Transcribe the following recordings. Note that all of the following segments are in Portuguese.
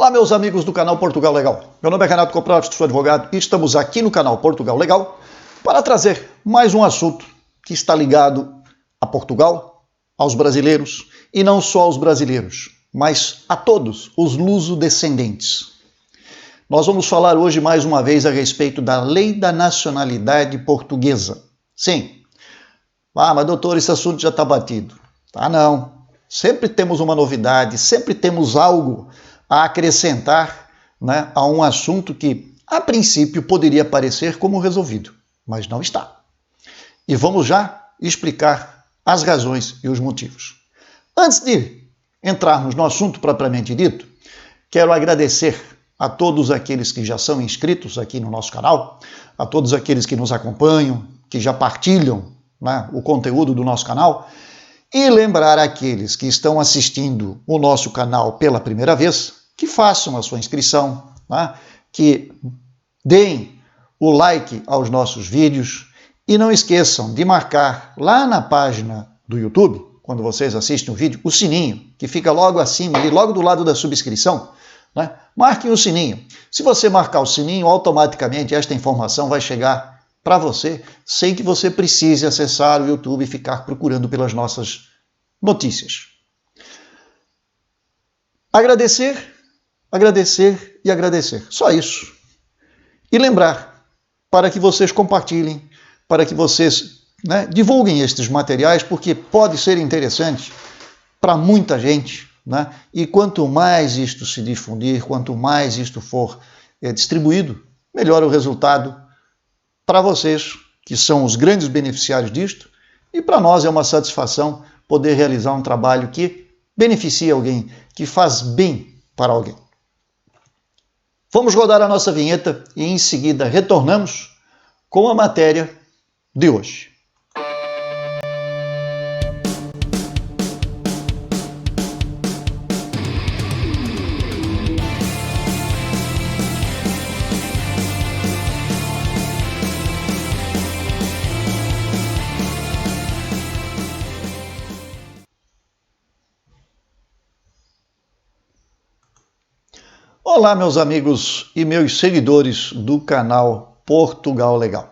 Olá, meus amigos do canal Portugal Legal. Meu nome é Renato Coprati, sou advogado e estamos aqui no canal Portugal Legal para trazer mais um assunto que está ligado a Portugal, aos brasileiros e não só aos brasileiros, mas a todos os luso-descendentes. Nós vamos falar hoje mais uma vez a respeito da Lei da Nacionalidade Portuguesa. Sim. Mas doutor, esse assunto já está batido. Tá, não. Sempre temos uma novidade, sempre temos algo a acrescentar, né, a um assunto que, a princípio, poderia parecer como resolvido, mas não está. E vamos já explicar as razões e os motivos. Antes de entrarmos no assunto propriamente dito, quero agradecer a todos aqueles que já são inscritos aqui no nosso canal, a todos aqueles que nos acompanham, que já partilham, né, o conteúdo do nosso canal, e lembrar aqueles que estão assistindo o nosso canal pela primeira vez, que façam a sua inscrição, né, que deem o like aos nossos vídeos e não esqueçam de marcar lá na página do YouTube, quando vocês assistem o vídeo, o sininho, que fica logo acima, ali, logo do lado da subscrição, né? Marquem o sininho. Se você marcar o sininho, automaticamente esta informação vai chegar para você, sem que você precise acessar o YouTube e ficar procurando pelas nossas notícias. Agradecer, agradecer e agradecer. Só isso. E lembrar, para que vocês compartilhem, para que vocês, né, divulguem estes materiais, porque pode ser interessante para muita gente, né? E quanto mais isto se difundir, quanto mais isto for distribuído, melhor o resultado para vocês, que são os grandes beneficiários disto, e para nós é uma satisfação poder realizar um trabalho que beneficia alguém, que faz bem para alguém. Vamos rodar a nossa vinheta e em seguida retornamos com a matéria de hoje. Olá, meus amigos e meus seguidores do canal Portugal Legal.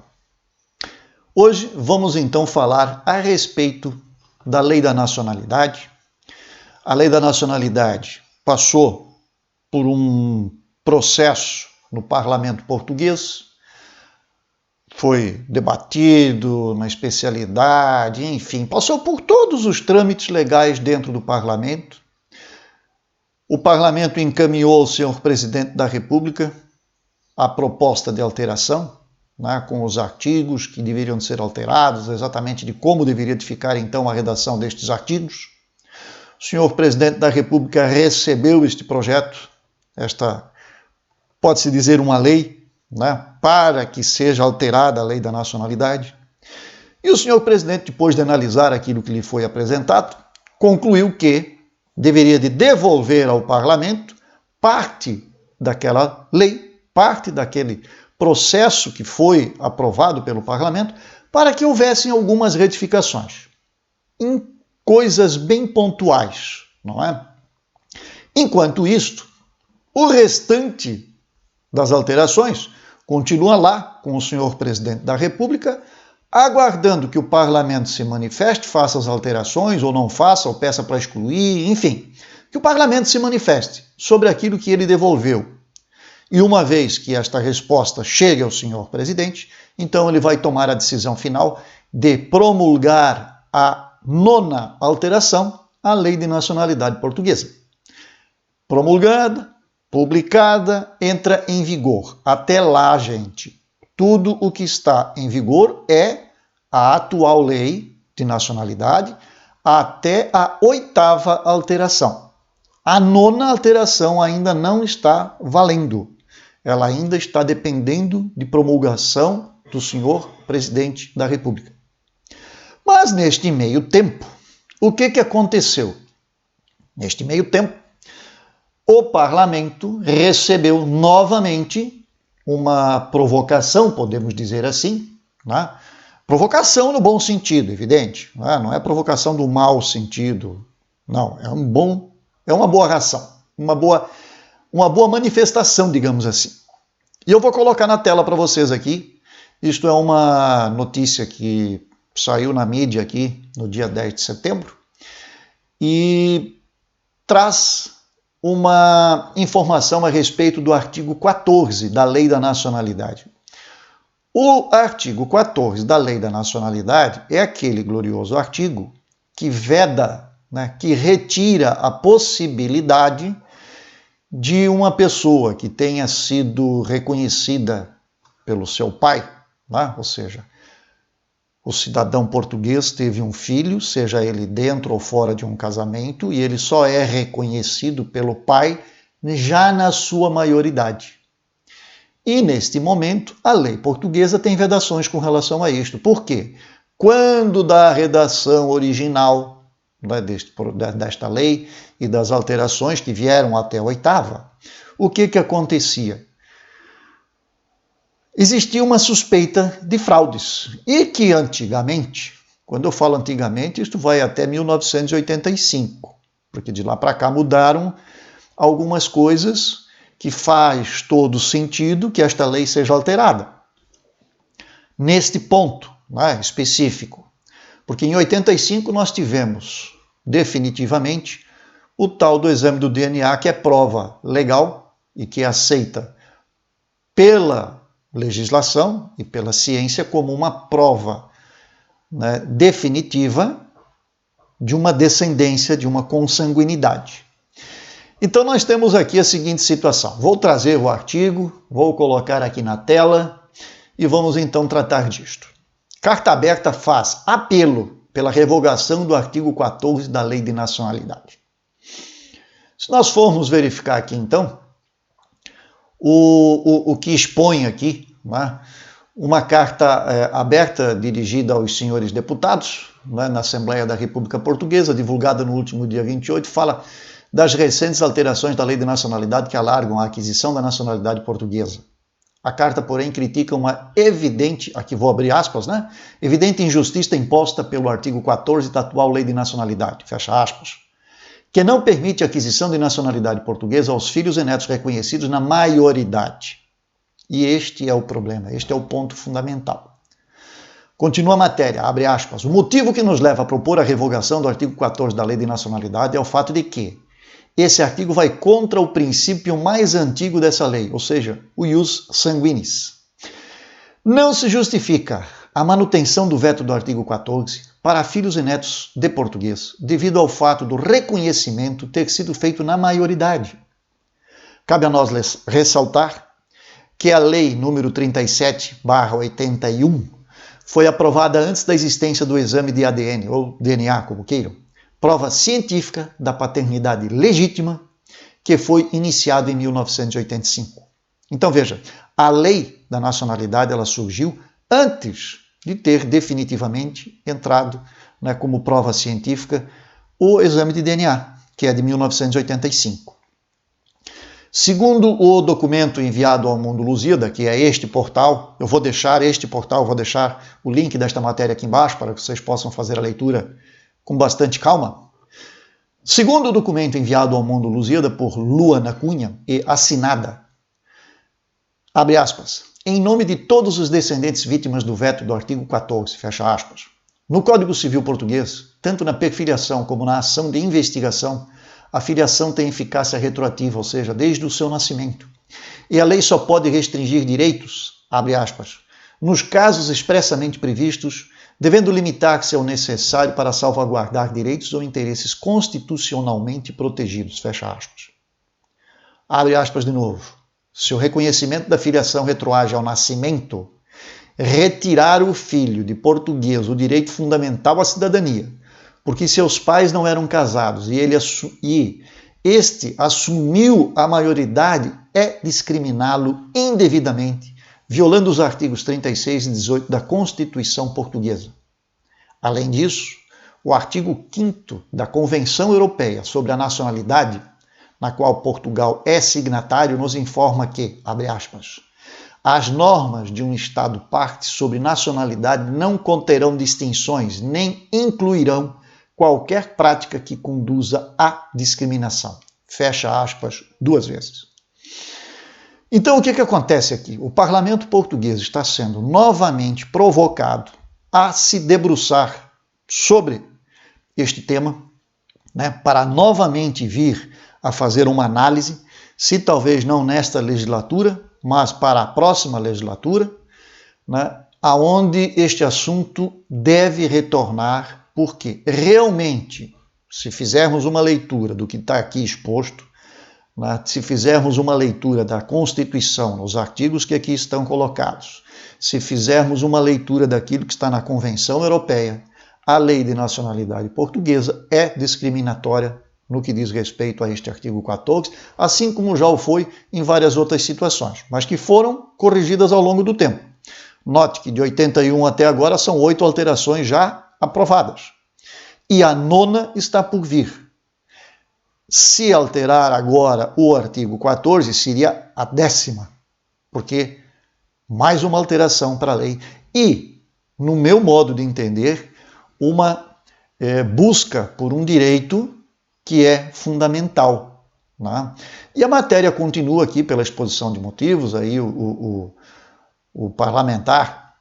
Hoje vamos então falar a respeito da Lei da Nacionalidade. A Lei da Nacionalidade passou por um processo no parlamento português, foi debatido na especialidade, enfim, passou por todos os trâmites legais dentro do parlamento. O parlamento encaminhou ao senhor presidente da República a proposta de alteração, né, com os artigos que deveriam ser alterados, exatamente de como deveria ficar então a redação destes artigos. O senhor presidente da República recebeu este projeto, esta pode-se dizer uma lei, né, para que seja alterada a Lei da Nacionalidade. E o senhor presidente, depois de analisar aquilo que lhe foi apresentado, concluiu que deveria de devolver ao parlamento parte daquela lei, parte daquele processo que foi aprovado pelo parlamento, para que houvessem algumas retificações em coisas bem pontuais, não é? Enquanto isto, o restante das alterações continua lá com o senhor presidente da República, aguardando que o parlamento se manifeste, faça as alterações ou não faça, ou peça para excluir, enfim, que o parlamento se manifeste sobre aquilo que ele devolveu. E uma vez que esta resposta chegue ao senhor presidente, então ele vai tomar a decisão final de promulgar a 9ª alteração à Lei de Nacionalidade Portuguesa. Promulgada, publicada, entra em vigor. Até lá, gente, tudo o que está em vigor é a atual lei de nacionalidade até a 8ª alteração. A 9ª alteração ainda não está valendo. Ela ainda está dependendo de promulgação do senhor presidente da República. Mas neste meio tempo, o que aconteceu? Neste meio tempo, o parlamento recebeu novamente uma provocação, podemos dizer assim, né? Provocação no bom sentido, evidente, né? Não é provocação do mau sentido, não, é uma boa razão, uma boa uma boa manifestação, digamos assim. E eu vou colocar na tela para vocês aqui. Isto é uma notícia que saiu na mídia aqui no dia 10 de setembro e traz uma informação a respeito do artigo 14 da Lei da Nacionalidade. O artigo 14 da Lei da Nacionalidade é aquele glorioso artigo que veda, que retira a possibilidade de uma pessoa que tenha sido reconhecida pelo seu pai, ou seja, o cidadão português teve um filho, seja ele dentro ou fora de um casamento, e ele só é reconhecido pelo pai já na sua maioridade. E, neste momento, a lei portuguesa tem vedações com relação a isto. Por quê? Quando da redação original desta lei e das alterações que vieram até a 8ª, o que acontecia? Existia uma suspeita de fraudes e que antigamente, quando eu falo antigamente, isto vai até 1985, porque de lá para cá mudaram algumas coisas que faz todo sentido que esta lei seja alterada. Neste ponto específico, porque em 85 nós tivemos definitivamente o tal do exame do DNA, que é prova legal e que é aceita pela legislação e pela ciência como uma prova definitiva de uma descendência, de uma consanguinidade. Então nós temos aqui a seguinte situação. Vou trazer o artigo, vou colocar aqui na tela e vamos então tratar disto. Carta Aberta faz apelo pela revogação do artigo 14 da Lei de Nacionalidade. Se nós formos verificar aqui então, o que expõe aqui, uma carta aberta dirigida aos senhores deputados, na Assembleia da República Portuguesa, divulgada no último dia 28, fala das recentes alterações da Lei de Nacionalidade que alargam a aquisição da nacionalidade portuguesa. A carta, porém, critica uma evidente, aqui vou abrir aspas, evidente injustiça imposta pelo artigo 14 da atual Lei de Nacionalidade, fecha aspas, que não permite a aquisição de nacionalidade portuguesa aos filhos e netos reconhecidos na maioridade. E este é o problema, este é o ponto fundamental. Continua a matéria, abre aspas, o motivo que nos leva a propor a revogação do artigo 14 da Lei de Nacionalidade é o fato de que esse artigo vai contra o princípio mais antigo dessa lei, ou seja, o ius sanguinis. Não se justifica a manutenção do veto do artigo 14 para filhos e netos de português, devido ao fato do reconhecimento ter sido feito na maioridade. Cabe a nós ressaltar que a Lei número 37/81 foi aprovada antes da existência do exame de ADN, ou DNA, como queiram, prova científica da paternidade legítima, que foi iniciado em 1985. Então veja, a Lei da Nacionalidade ela surgiu antes de ter definitivamente entrado como prova científica o exame de DNA, que é de 1985. Segundo o documento enviado ao Mundo Lusíada, que é este portal, eu vou deixar o link desta matéria aqui embaixo para que vocês possam fazer a leitura com bastante calma. Segundo o documento enviado ao Mundo Lusíada por Luana Cunha e assinada, abre aspas, em nome de todos os descendentes vítimas do veto do artigo 14, fecha aspas, no Código Civil Português, tanto na perfiliação como na ação de investigação, a filiação tem eficácia retroativa, ou seja, desde o seu nascimento. E a lei só pode restringir direitos, abre aspas, nos casos expressamente previstos, devendo limitar-se ao necessário para salvaguardar direitos ou interesses constitucionalmente protegidos, fecha aspas. Abre aspas de novo. Se o reconhecimento da filiação retroage ao nascimento, retirar o filho de português o direito fundamental à cidadania, porque seus pais não eram casados e este assumiu a maioridade, é discriminá-lo indevidamente, violando os artigos 36 e 18 da Constituição Portuguesa. Além disso, o artigo 5º da Convenção Europeia sobre a Nacionalidade, na qual Portugal é signatário, nos informa que, abre aspas, as normas de um Estado-parte sobre nacionalidade não conterão distinções, nem incluirão qualquer prática que conduza à discriminação. Fecha aspas 2 vezes. Então, o que acontece aqui? O parlamento português está sendo novamente provocado a se debruçar sobre este tema, né, para novamente vir a fazer uma análise, se talvez não nesta legislatura, mas para a próxima legislatura, né, aonde este assunto deve retornar, porque realmente, se fizermos uma leitura do que está aqui exposto, né, se fizermos uma leitura da Constituição, nos artigos que aqui estão colocados, se fizermos uma leitura daquilo que está na Convenção Europeia, a lei de nacionalidade portuguesa é discriminatória no que diz respeito a este artigo 14, assim como já o foi em várias outras situações, mas que foram corrigidas ao longo do tempo. Note que de 81 até agora são 8 alterações já aprovadas. E a 9ª está por vir. Se alterar agora o artigo 14, seria a 10ª, porque mais uma alteração para a lei. E, no meu modo de entender, uma busca por um direito que é fundamental, né? E a matéria continua aqui pela exposição de motivos, aí o parlamentar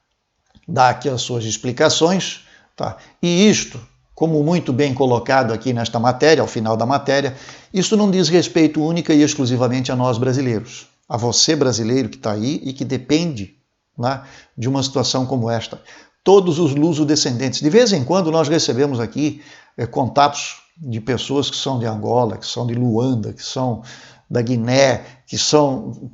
dá aqui as suas explicações, tá? E isto, como muito bem colocado aqui nesta matéria, ao final da matéria, isso não diz respeito única e exclusivamente a nós brasileiros, a você brasileiro que está aí e que depende, né, de uma situação como esta. Todos os luso-descendentes. De vez em quando nós recebemos aqui contatos de pessoas que são de Angola, que são de Luanda, que são da Guiné, que são,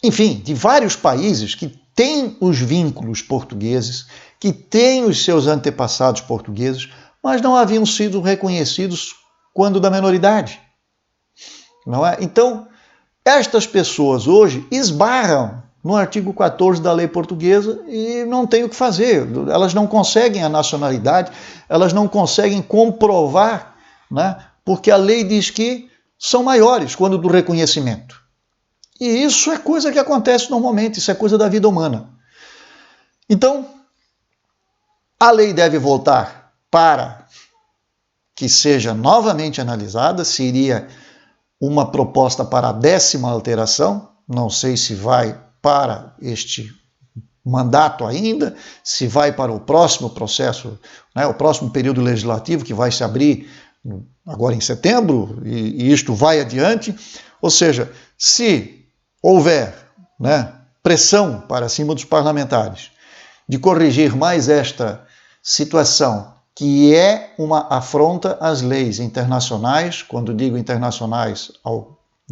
enfim, de vários países que têm os vínculos portugueses, que têm os seus antepassados portugueses, mas não haviam sido reconhecidos quando da menoridade. Não é? Então, estas pessoas hoje esbarram no artigo 14 da lei portuguesa e não tem o que fazer. Elas não conseguem a nacionalidade, elas não conseguem comprovar, né, porque a lei diz que são maiores quando do reconhecimento. E isso é coisa que acontece normalmente, isso é coisa da vida humana. Então, a lei deve voltar para que seja novamente analisada, seria uma proposta para a 10ª alteração, não sei se vai para este mandato ainda, se vai para o próximo processo, né, o próximo período legislativo que vai se abrir agora em setembro, e isto vai adiante. Ou seja, se houver, né, pressão para cima dos parlamentares de corrigir mais esta situação, que é uma afronta às leis internacionais, quando digo internacionais,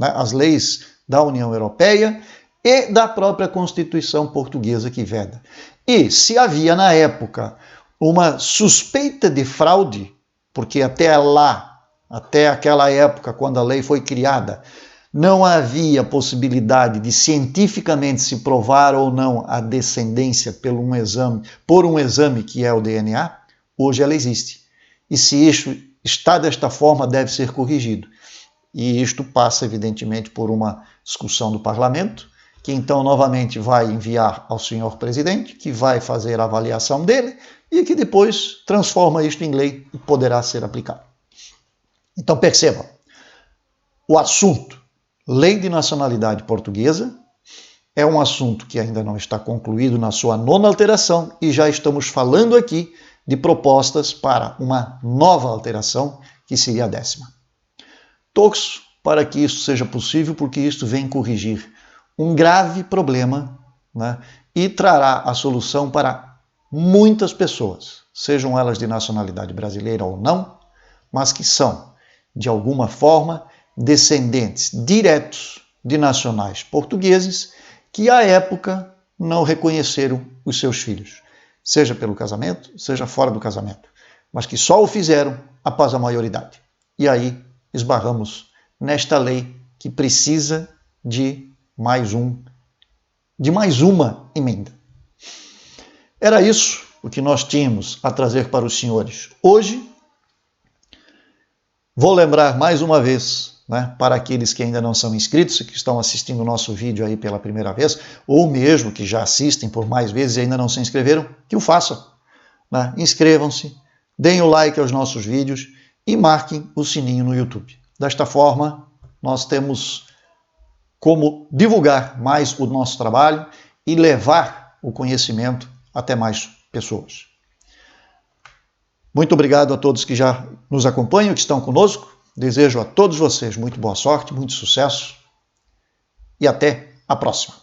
às leis da União Europeia, e da própria Constituição portuguesa que veda. E se havia na época uma suspeita de fraude, porque até aquela época, quando a lei foi criada, não havia possibilidade de cientificamente se provar ou não a descendência por um exame que é o DNA, hoje ela existe. E se isso está desta forma, deve ser corrigido. E isto passa, evidentemente, por uma discussão do parlamento, que então novamente vai enviar ao senhor presidente, que vai fazer a avaliação dele e que depois transforma isto em lei e poderá ser aplicado. Então percebam, o assunto Lei de Nacionalidade Portuguesa é um assunto que ainda não está concluído na sua 9ª alteração e já estamos falando aqui de propostas para uma nova alteração, que seria a 10ª. Torço para que isso seja possível, porque isto vem corrigir um grave problema, né, e trará a solução para muitas pessoas, sejam elas de nacionalidade brasileira ou não, mas que são, de alguma forma, descendentes diretos de nacionais portugueses que, à época, não reconheceram os seus filhos, seja pelo casamento, seja fora do casamento, mas que só o fizeram após a maioridade. E aí esbarramos nesta lei que precisa de mais uma emenda. Era isso o que nós tínhamos a trazer para os senhores. Hoje, vou lembrar mais uma vez, né, para aqueles que ainda não são inscritos, que estão assistindo o nosso vídeo aí pela primeira vez, ou mesmo que já assistem por mais vezes e ainda não se inscreveram, que o façam. Né? Inscrevam-se, deem o like aos nossos vídeos e marquem o sininho no YouTube. Desta forma, nós temos como divulgar mais o nosso trabalho e levar o conhecimento até mais pessoas. Muito obrigado a todos que já nos acompanham, que estão conosco. Desejo a todos vocês muito boa sorte, muito sucesso e até a próxima.